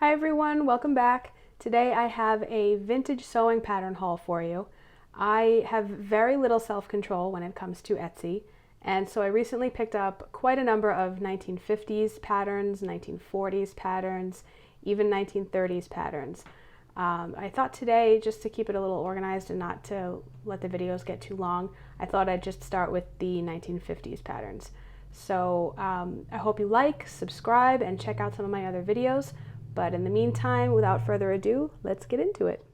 Hi everyone, welcome back. Today I have a vintage sewing pattern haul for you. I have very little self-control when it comes to Etsy, and so I recently picked up quite a number of 1950s patterns, 1940s patterns, even 1930s patterns. I thought today, just to keep it a little organized and not to let the videos get too long, I thought I'd just start with the 1950s patterns. So I hope you like, subscribe, and check out some of my other videos. But in the meantime, without further ado, let's get into it.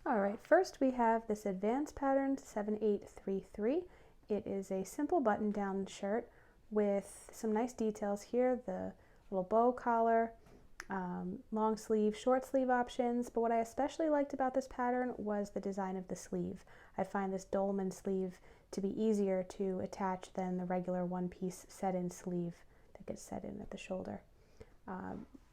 All right, first we have this advanced pattern 7833. It is a simple button-down shirt with some nice details here, the little bow collar, long sleeve, short sleeve options. But what I especially liked about this pattern was the design of the sleeve. I find this dolman sleeve to be easier to attach than the regular one-piece set-in sleeve that gets set in at the shoulder.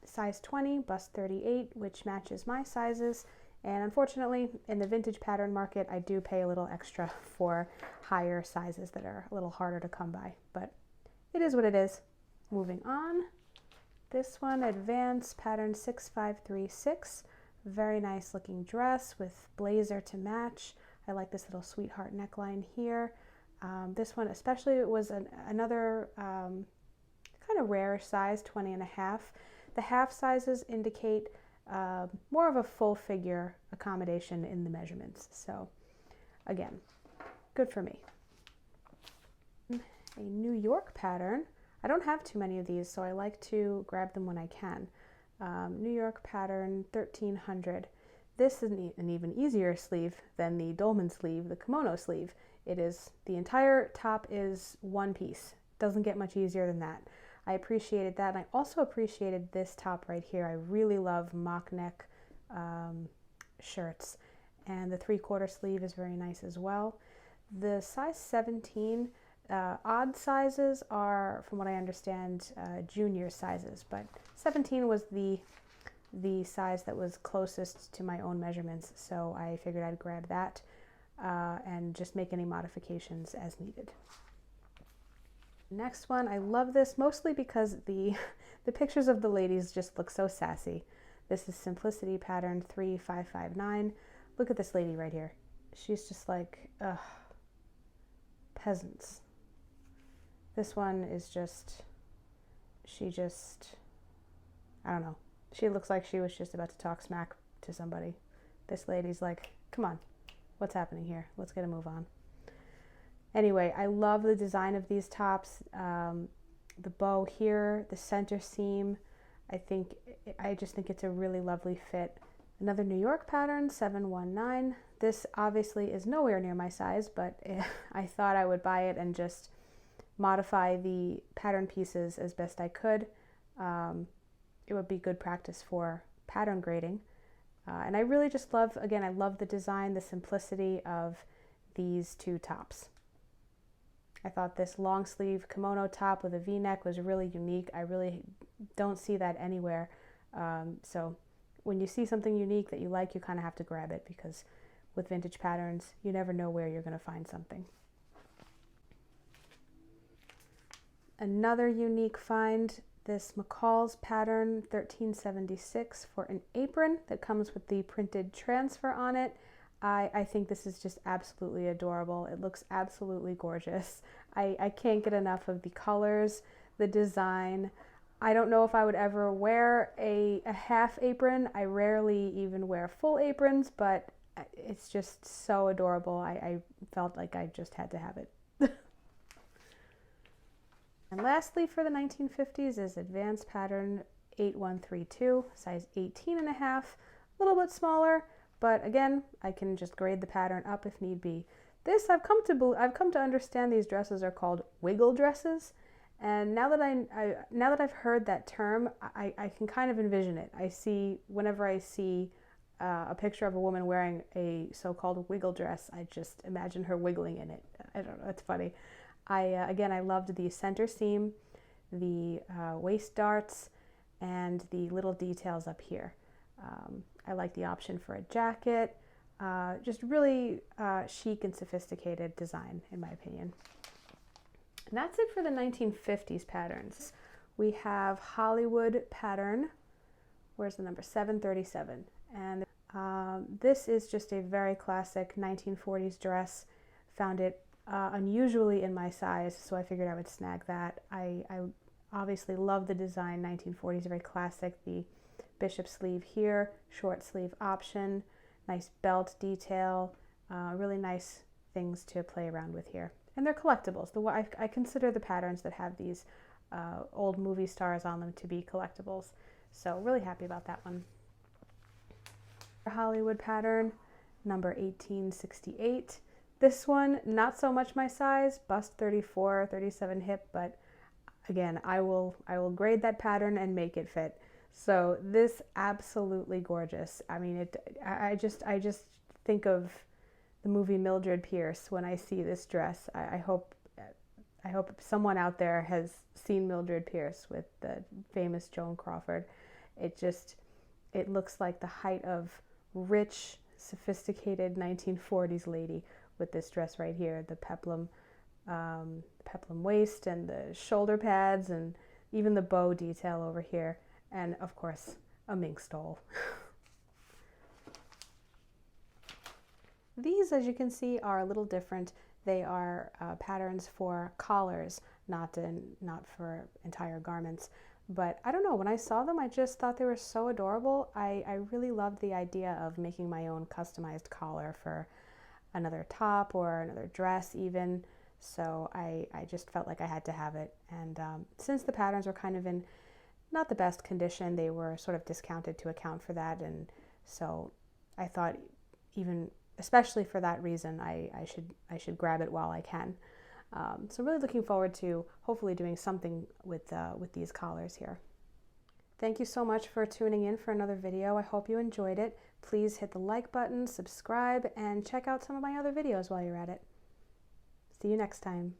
Size 20, bust 38, which matches my sizes. And unfortunately, in the vintage pattern market, I do pay a little extra for higher sizes that are a little harder to come by. But it is what it is. Moving on. This one, advanced pattern 6536. Very nice looking dress with blazer to match. I like this little sweetheart neckline here. This one especially was another kind of rare size, 20 and a half. The half sizes indicate more of a full figure accommodation in the measurements. So again, good for me. A New York pattern. I don't have too many of these, so I like to grab them when I can. New York pattern 1300. This is an even easier sleeve than the dolman sleeve, the kimono sleeve. It is, the entire top is one piece. Doesn't get much easier than that. I appreciated that, and I also appreciated this top right here. I really love mock neck shirts, and the 3/4 sleeve is very nice as well. The size 17, odd sizes are, from what I understand, junior sizes, but 17 was the size that was closest to my own measurements, so I figured I'd grab that and just make any modifications as needed. Next one, I love this mostly because the pictures of the ladies just look so sassy. This is Simplicity pattern 3559. Look at this lady right here. She's just like, ugh, peasants. This one is just, I don't know. She looks like she was just about to talk smack to somebody. This lady's like, come on, what's happening here? Let's get a move on. Anyway, I love the design of these tops. The bow here, the center seam. I just think it's a really lovely fit. Another New York pattern, 719. This obviously is nowhere near my size, but I thought I would buy it and just modify the pattern pieces as best I could. It would be good practice for pattern grading. And I really just love, again, I love the design, the simplicity of these two tops. I thought this long sleeve kimono top with a V-neck was really unique. I really don't see that anywhere. So when you see something unique that you like, you kind of have to grab it, because with vintage patterns, you never know where you're going to find something. Another unique find, this Mccall's pattern 1376 for an apron that comes with the printed transfer on it. I think this is just absolutely adorable. It looks absolutely gorgeous. I can't get enough of the colors, the design. I don't know if I would ever wear a half apron. I rarely even wear full aprons, but it's just so adorable. I felt like I just had to have it. And lastly, for the 1950s is advanced pattern 8132, size 18 and a half, a little bit smaller. But again, I can just grade the pattern up if need be. This, I've come to understand these dresses are called wiggle dresses. And now that I've heard that term, I can kind of envision it. Whenever I see a picture of a woman wearing a so-called wiggle dress, I just imagine her wiggling in it. I don't know, it's funny. Again, I loved the center seam, the waist darts, and the little details up here. I like the option for a jacket. Just really chic and sophisticated design, in my opinion. And that's it for the 1950s patterns. We have Hollywood pattern Where's the number? 737. And this is just a very classic 1940s dress. Found it unusually in my size, so I figured I would snag that. I obviously love the design. 1940s, very classic. The bishop sleeve here, short sleeve option, nice belt detail, really nice things to play around with here. And they're collectibles. I consider the patterns that have these old movie stars on them to be collectibles. So really happy about that one. Hollywood pattern, number 1868. This one, not so much my size, bust 34, 37 hip, but again, I will grade that pattern and make it fit. So this absolutely gorgeous. I mean, I just think of the movie Mildred Pierce when I see this dress. I hope someone out there has seen Mildred Pierce with the famous Joan Crawford. It looks like the height of rich, sophisticated 1940s lady with this dress right here. The peplum waist and the shoulder pads and even the bow detail over here. And of course, a mink stole. These, as you can see, are a little different. They are patterns for collars, not for entire garments. But I don't know, when I saw them, I just thought they were so adorable. I really loved the idea of making my own customized collar for another top or another dress even. So I just felt like I had to have it. And since the patterns were kind of in not the best condition, they were sort of discounted to account for that. And so I thought, even especially for that reason, I should grab it while I can. So really looking forward to hopefully doing something with these collars here. Thank you so much for tuning in for another video. I hope you enjoyed it. Please hit the like button, subscribe, and check out some of my other videos while you're at it. See you next time.